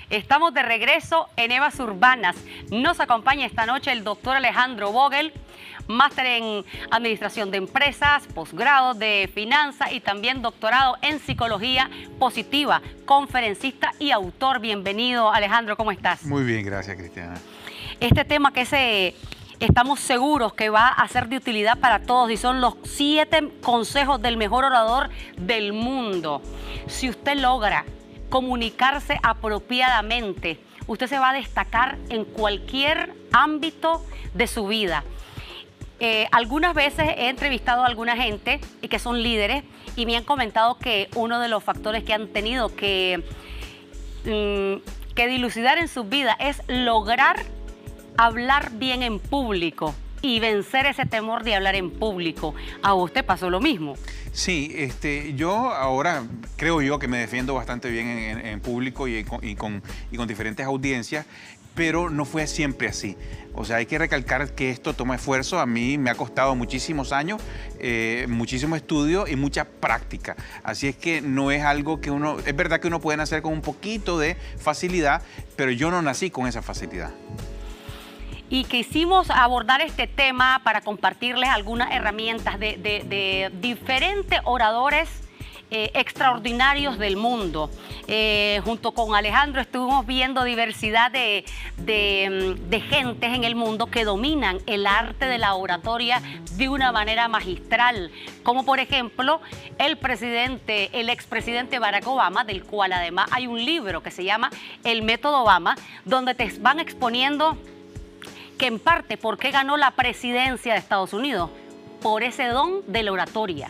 Estamos de regreso en Evas Urbanas. Nos acompaña esta noche el doctor Alejandro Vogel, máster en Administración de Empresas, posgrado de Finanzas y también doctorado en Psicología Positiva, conferencista y autor. Bienvenido, Alejandro, ¿cómo estás? Muy bien, gracias, Cristiana. Este tema que estamos seguros que va a ser de utilidad para todos y son los 7 consejos del mejor orador del mundo. Si usted logra comunicarse apropiadamente, usted se va a destacar en cualquier ámbito de su vida. Algunas veces he entrevistado a alguna gente que son líderes y me han comentado que uno de los factores que han tenido que dilucidar en su vida es lograr hablar bien en público y vencer ese temor de hablar en público. ¿A usted pasó lo mismo? Sí, yo ahora creo yo que me defiendo bastante bien en público y con diferentes audiencias, pero no fue siempre así. O sea, hay que recalcar que esto toma esfuerzo. A mí me ha costado muchísimos años, muchísimo estudio y mucha práctica. Así es que no es algo que es verdad que uno puede nacer con un poquito de facilidad, pero yo no nací con esa facilidad. Y quisimos abordar este tema para compartirles algunas herramientas de diferentes oradores extraordinarios del mundo. Junto con Alejandro estuvimos viendo diversidad de gentes en el mundo que dominan el arte de la oratoria de una manera magistral, como por ejemplo el expresidente Barack Obama, del cual además hay un libro que se llama El Método Obama, donde te van exponiendo que en parte, ¿por qué ganó la presidencia de Estados Unidos? Por ese don de la oratoria.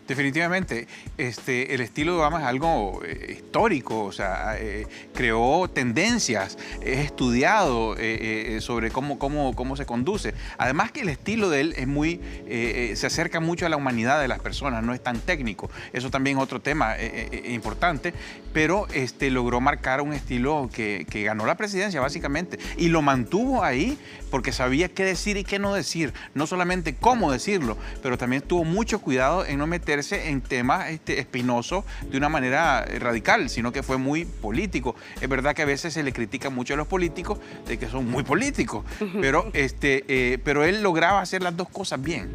Definitivamente, el estilo de Obama es algo histórico, o sea, creó tendencias, es estudiado sobre cómo se conduce. Además que el estilo de él es se acerca mucho a la humanidad de las personas, no es tan técnico. Eso también es otro tema importante, pero logró marcar un estilo que ganó la presidencia básicamente y lo mantuvo ahí porque sabía qué decir y qué no decir, no solamente cómo decirlo, pero también tuvo mucho cuidado en no meterse en temas espinosos de una manera radical, sino que fue muy político. Es verdad que a veces se le critica mucho a los políticos de que son muy políticos, pero él lograba hacer las dos cosas bien.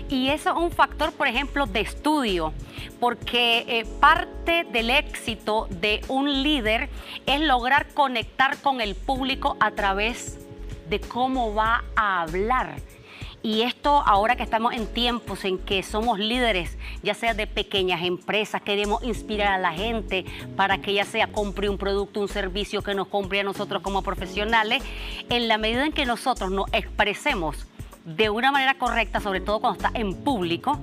Y eso es un factor, por ejemplo, de estudio, porque parte del éxito de un líder es lograr conectar con el público a través de cómo va a hablar. Y esto ahora que estamos en tiempos en que somos líderes, ya sea de pequeñas empresas, queremos inspirar a la gente para que ya sea compre un producto, un servicio que nos compre a nosotros como profesionales, en la medida en que nosotros nos expresemos de una manera correcta, sobre todo cuando estás en público,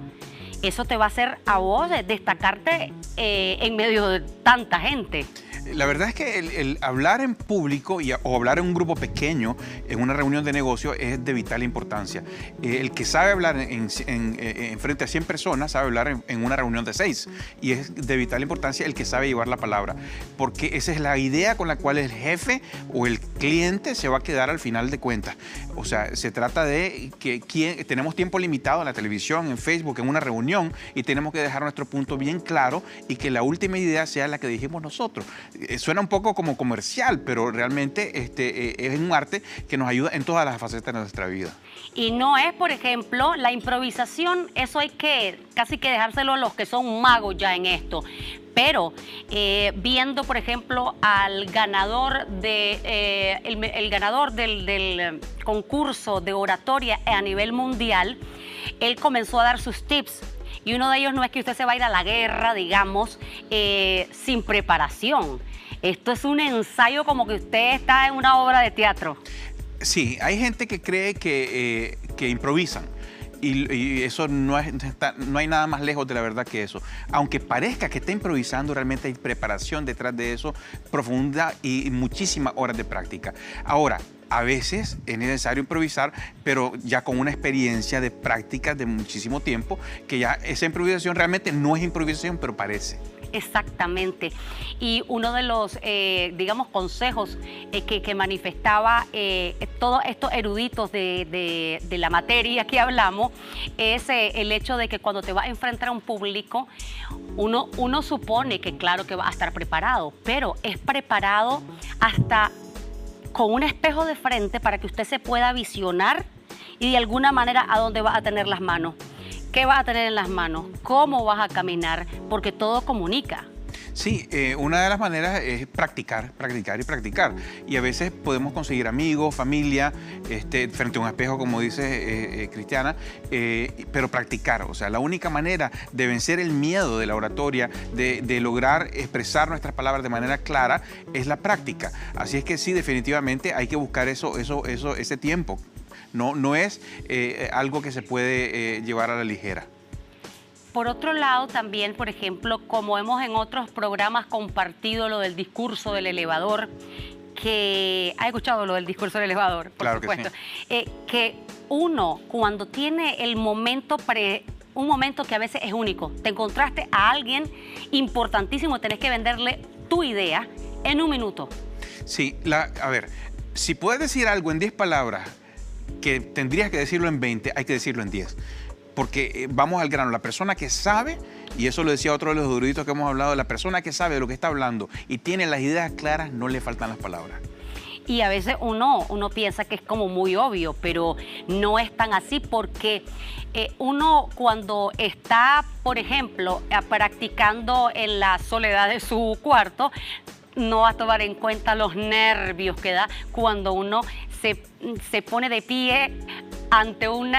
eso te va a hacer a vos destacarte en medio de tanta gente. La verdad es que el hablar en público o hablar en un grupo pequeño, en una reunión de negocio, es de vital importancia. El que sabe hablar en frente a 100 personas, sabe hablar en una reunión de 6. Y es de vital importancia el que sabe llevar la palabra. Porque esa es la idea con la cual el jefe o el cliente se va a quedar al final de cuentas. O sea, se trata de que tenemos tiempo limitado en la televisión, en Facebook, en una reunión, y tenemos que dejar nuestro punto bien claro y que la última idea sea la que dijimos nosotros. Suena un poco como comercial, pero realmente es un arte que nos ayuda en todas las facetas de nuestra vida. Y no es, por ejemplo, la improvisación, eso hay que casi que dejárselo a los que son magos ya en esto. Pero viendo, por ejemplo, al ganador, el ganador del concurso de oratoria a nivel mundial, él comenzó a dar sus tips. Y uno de ellos no es que usted se va a ir a la guerra, digamos, sin preparación. Esto es un ensayo como que usted está en una obra de teatro. Sí, hay gente que cree que improvisan. Y eso no hay nada más lejos de la verdad que eso. Aunque parezca que está improvisando, realmente hay preparación detrás de eso profunda y muchísimas horas de práctica. Ahora, a veces es necesario improvisar, pero ya con una experiencia de prácticas de muchísimo tiempo, que ya esa improvisación realmente no es improvisación, pero parece. Exactamente. Y uno de los, digamos, consejos que manifestaba todos estos eruditos de la materia que hablamos es el hecho de que cuando te vas a enfrentar a un público, uno supone que claro que va a estar preparado, pero es preparado hasta con un espejo de frente para que usted se pueda visionar y de alguna manera a dónde va a tener las manos. ¿Qué vas a tener en las manos? ¿Cómo vas a caminar? Porque todo comunica. Sí, una de las maneras es practicar, practicar y practicar. Y a veces podemos conseguir amigos, familia, frente a un espejo, como dice Cristiana, pero practicar. O sea, la única manera de vencer el miedo de la oratoria, de lograr expresar nuestras palabras de manera clara, es la práctica. Así es que sí, definitivamente hay que buscar ese tiempo. No es algo que se puede llevar a la ligera. Por otro lado, también, por ejemplo, como hemos en otros programas compartido lo del discurso del elevador, que ha escuchado lo del discurso del elevador, por claro supuesto, que sí. Que uno cuando tiene el momento un momento que a veces es único, te encontraste a alguien importantísimo, tenés que venderle tu idea en un minuto. Sí, a ver, si puedes decir algo en 10 palabras que tendrías que decirlo en 20, hay que decirlo en 10. Porque vamos al grano, la persona que sabe, y eso lo decía otro de los eruditos que hemos hablado, la persona que sabe de lo que está hablando y tiene las ideas claras, no le faltan las palabras. Y a veces uno piensa que es como muy obvio, pero no es tan así porque uno cuando está, por ejemplo, practicando en la soledad de su cuarto, no va a tomar en cuenta los nervios que da cuando uno se pone de pie ante un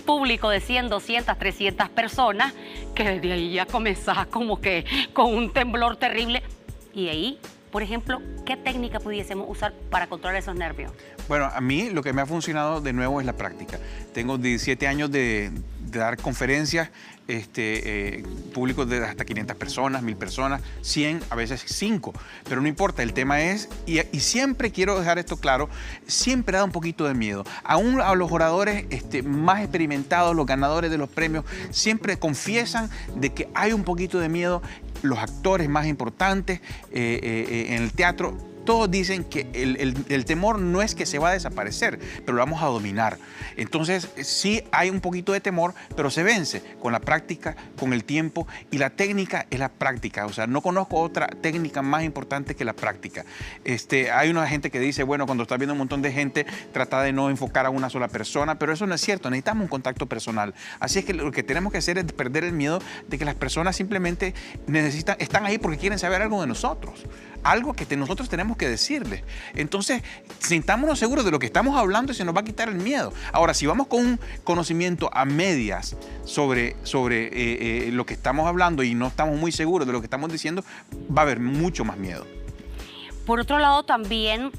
público de 100, 200, 300 personas, que desde ahí ya comenzás como que con un temblor terrible. Y ahí, por ejemplo, ¿qué técnica pudiésemos usar para controlar esos nervios? Bueno, a mí lo que me ha funcionado de nuevo es la práctica. Tengo 17 años de dar conferencias, públicos de hasta 500 personas, 1000 personas, 100, a veces 5, pero no importa, el tema es, y siempre quiero dejar esto claro, siempre da un poquito de miedo. Aún a los oradores más experimentados, los ganadores de los premios, siempre confiesan de que hay un poquito de miedo. Los actores más importantes en el teatro, todos dicen que el temor no es que se va a desaparecer, pero lo vamos a dominar. Entonces, sí hay un poquito de temor, pero se vence con la práctica, con el tiempo, y la técnica es la práctica. O sea, no conozco otra técnica más importante que la práctica. Hay una gente que dice, bueno, cuando estás viendo un montón de gente, trata de no enfocar a una sola persona, pero eso no es cierto, necesitamos un contacto personal. Así es que lo que tenemos que hacer es perder el miedo de que las personas simplemente están ahí porque quieren saber algo de nosotros. Algo que nosotros tenemos que decirles. Entonces, sintámonos seguros de lo que estamos hablando y se nos va a quitar el miedo. Ahora, si vamos con un conocimiento a medias sobre lo que estamos hablando y no estamos muy seguros de lo que estamos diciendo, va a haber mucho más miedo. Por otro lado, también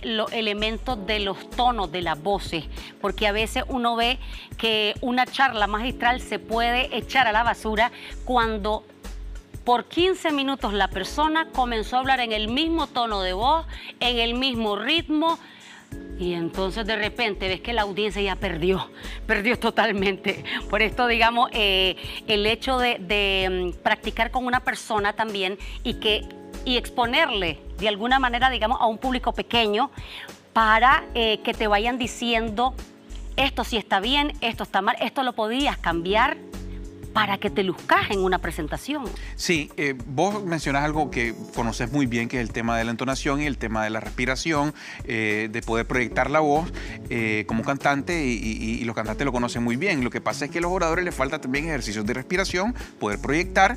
los elementos de los tonos de las voces, porque a veces uno ve que una charla magistral se puede echar a la basura cuando por 15 minutos la persona comenzó a hablar en el mismo tono de voz, en el mismo ritmo, y entonces de repente ves que la audiencia ya perdió totalmente. Por esto, digamos, el hecho de practicar con una persona también y exponerle de alguna manera, digamos, a un público pequeño para que te vayan diciendo esto sí está bien, esto está mal, esto lo podías cambiar, para que te luzcas en una presentación. Sí, vos mencionás algo que conoces muy bien, que es el tema de la entonación y el tema de la respiración, de poder proyectar la voz como cantante, y los cantantes lo conocen muy bien. Lo que pasa es que a los oradores les falta también ejercicios de respiración, poder proyectar,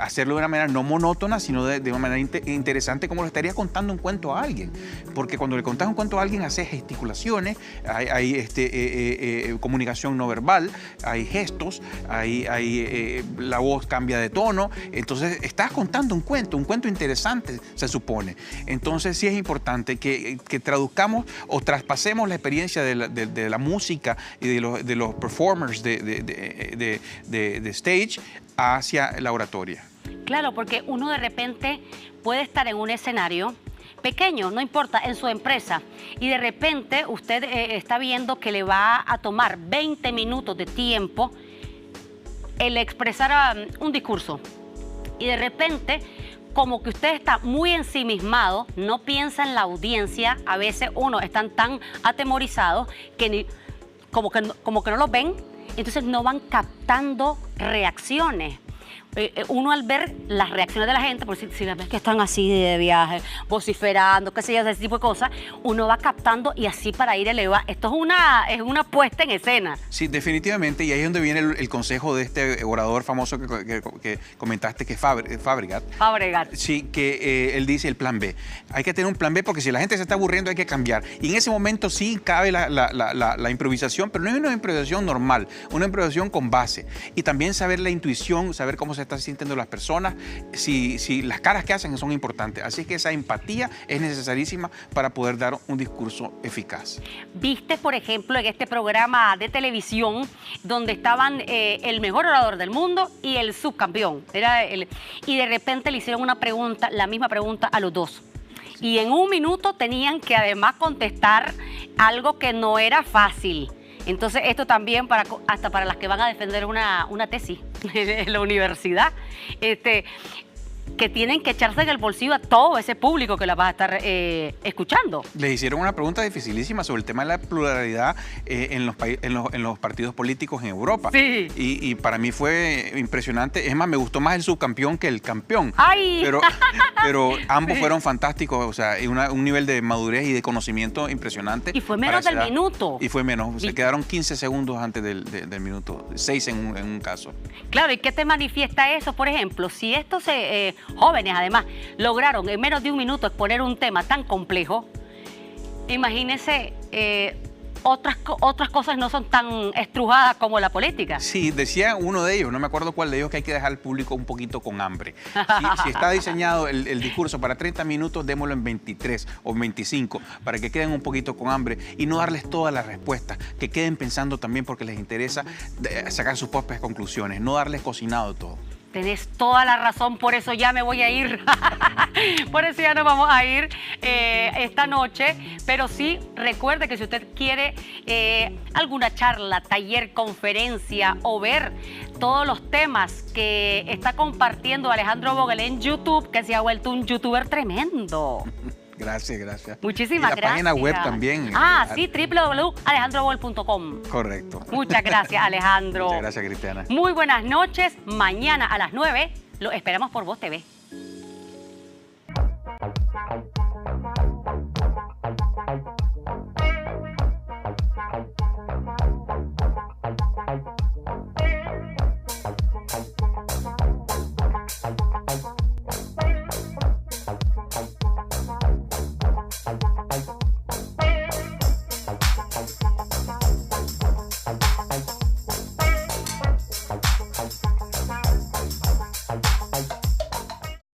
hacerlo de una manera no monótona, sino de una manera interesante, como lo estarías contando un cuento a alguien. Porque cuando le contás un cuento a alguien, haces gesticulaciones, hay comunicación no verbal, hay gestos, la voz cambia de tono. Entonces estás contando un cuento interesante, se supone. Entonces sí es importante que traduzcamos o traspasemos la experiencia de la música y de los performers de stage hacia la oratoria. Claro, porque uno de repente puede estar en un escenario pequeño, no importa, en su empresa, y de repente usted está viendo que le va a tomar 20 minutos de tiempo el expresar un discurso. y de repente como que usted está muy ensimismado, no piensa en la audiencia, a veces están tan atemorizados que como que no los ven, entonces no van captando reacciones. Uno al ver las reacciones de la gente, por si las ves que están así de viaje, vociferando, qué sé yo, ese tipo de cosas, uno va captando y así para ir elevando. Esto es una puesta en escena. Sí, definitivamente, y ahí es donde viene el consejo de este orador famoso que comentaste, que es Fabregat. Fabregat. Sí, que él dice el plan B. Hay que tener un plan B porque si la gente se está aburriendo hay que cambiar. Y en ese momento sí cabe la improvisación, pero no es una improvisación normal, una improvisación con base. Y también saber la intuición, saber cómo se están sintiendo las personas, si las caras que hacen son importantes. Así que esa empatía es necesarísima para poder dar un discurso eficaz. Viste, por ejemplo, en este programa de televisión donde estaban el mejor orador del mundo y el subcampeón. Y de repente le hicieron la misma pregunta a los dos. Y en un minuto tenían que además contestar algo que no era fácil. Entonces, esto también hasta para las que van a defender una tesis en la universidad, que tienen que echarse en el bolsillo a todo ese público que la va a estar escuchando. Les hicieron una pregunta dificilísima sobre el tema de la pluralidad en los partidos políticos en Europa. Sí. Y para mí fue impresionante. Es más, me gustó más el subcampeón que el campeón. ¡Ay! Pero ambos fueron fantásticos, o sea, un nivel de madurez y de conocimiento impresionante. Y fue menos del minuto. Y fue menos. Se quedaron 15 segundos antes del minuto, 6 en un caso. Claro, ¿y qué te manifiesta eso? Por ejemplo, si estos jóvenes, además, lograron en menos de un minuto exponer un tema tan complejo, imagínense, otras cosas no son tan estrujadas como la política. Sí, decía uno de ellos, no me acuerdo cuál de ellos, que hay que dejar al público un poquito con hambre. Si está diseñado el discurso para 30 minutos, démoslo en 23 o 25, para que queden un poquito con hambre y no darles todas las respuestas, que queden pensando también porque les interesa sacar sus propias conclusiones, no darles cocinado todo. Tenés toda la razón, por eso ya me voy a ir. Por eso ya nos vamos a ir esta noche. Pero sí, recuerde que si usted quiere alguna charla, taller, conferencia o ver todos los temas que está compartiendo Alejandro Vogel en YouTube, que se ha vuelto un youtuber tremendo. Gracias. Muchísimas gracias. La página web también. Sí, www.alejandrovogel.com. Correcto. Muchas gracias, Alejandro. Muchas gracias, Cristiana. Muy buenas noches. Mañana a las 9 lo esperamos por Voz TV.